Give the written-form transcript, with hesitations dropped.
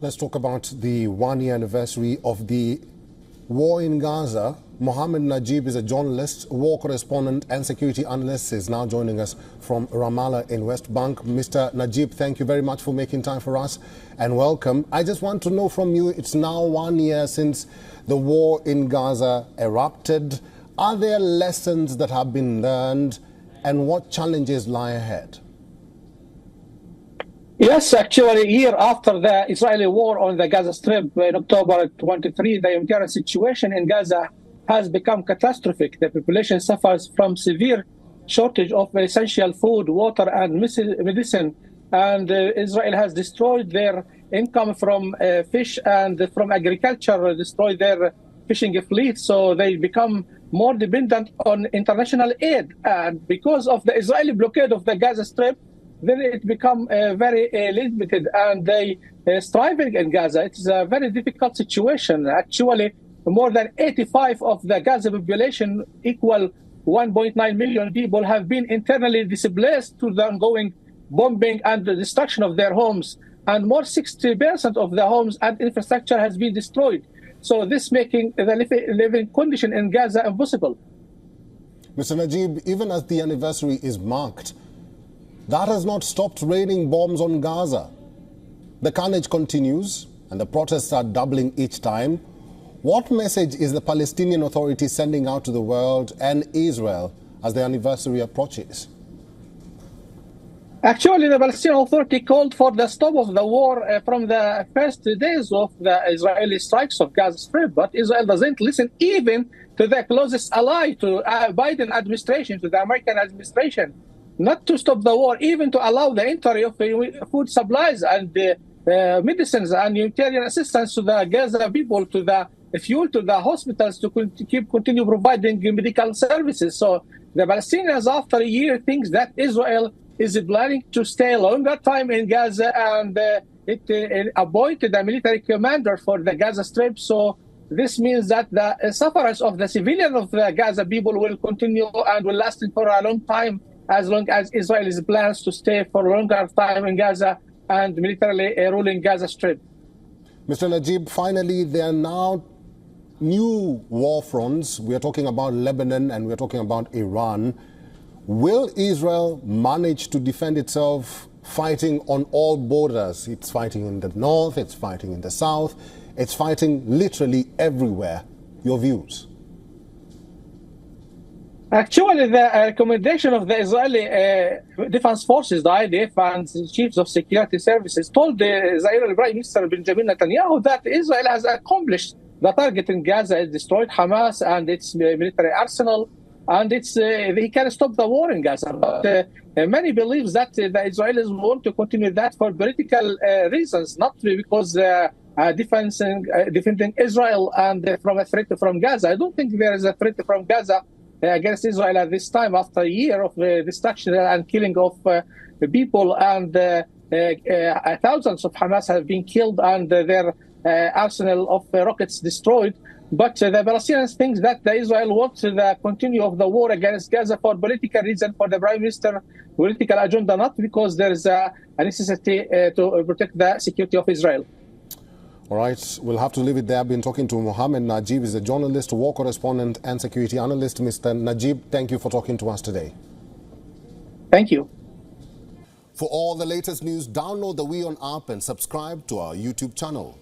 Let's talk about the one-year anniversary of the war in Gaza. Mohammed Najib is a journalist, war correspondent and security analyst. Is now joining us from Ramallah in West Bank. Mr. Najib, thank you very much for making time for us and welcome. I just want to know from you, it's now 1 year since the war in Gaza erupted. Are there lessons that have been learned and what challenges lie ahead? Yes, actually, a year after the Israeli war on the Gaza Strip in October 23, the humanitarian situation in Gaza has become catastrophic. The population suffers from severe shortage of essential food, water, and medicine. And Israel has destroyed their income from fish and from agriculture, destroyed their fishing fleet. So they become more dependent on international aid. And because of the Israeli blockade of the Gaza Strip, then it become very limited, and they striving in Gaza. It's a very difficult situation. Actually, more than 85% of the Gaza population, equal 1.9 million people, have been internally displaced to the ongoing bombing and the destruction of their homes. And more 60% of the homes and infrastructure has been destroyed. So this making the living condition in Gaza impossible. Mr. Najib, even as the anniversary is marked, that has not stopped raining bombs on Gaza. The carnage continues and the protests are doubling each time. What message is the Palestinian Authority sending out to the world and Israel as the anniversary approaches? Actually, the Palestinian Authority called for the stop of the war from the first days of the Israeli strikes of Gaza Strip, but Israel doesn't listen even to the closest ally to Biden administration, to the American administration, not to stop the war, even to allow the entry of food supplies and medicines and humanitarian assistance to the Gaza people, to the fuel, to the hospitals, to continue providing medical services. So the Palestinians, after a year, thinks that Israel is planning to stay a longer time in Gaza, and it appointed a military commander for the Gaza Strip. So this means that the sufferance of the civilian of the Gaza people will continue and will last for a long time, as long as Israel's plans to stay for a longer time in Gaza and militarily ruling Gaza Strip. Mr. Najib, finally, there are now new war fronts. We are talking about Lebanon and we are talking about Iran. Will Israel manage to defend itself fighting on all borders? It's fighting in the north, it's fighting in the south, it's fighting literally everywhere. Your views? Actually, the recommendation of the Israeli Defense Forces, the IDF, and chiefs of security services told the Israeli Prime Minister Benjamin Netanyahu that Israel has accomplished the target in Gaza. It destroyed Hamas and its military arsenal, and he can stop the war in Gaza. But many believe that the Israelis want to continue that for political reasons, not because defending Israel and from a threat from Gaza. I don't think there is a threat from Gaza against Israel at this time, after a year of destruction and killing of people, and thousands of Hamas have been killed and their arsenal of rockets destroyed. But the Palestinians think that Israel wants the continue of the war against Gaza for political reason, for the Prime Minister political agenda, not because there is a necessity to protect the security of Israel. All right, we'll have to leave it there. I've been talking to Mohammed Najib. He's a journalist, war correspondent and security analyst. Mr. Najib, thank you for talking to us today. Thank you. For all the latest news, download the WION app and subscribe to our YouTube channel.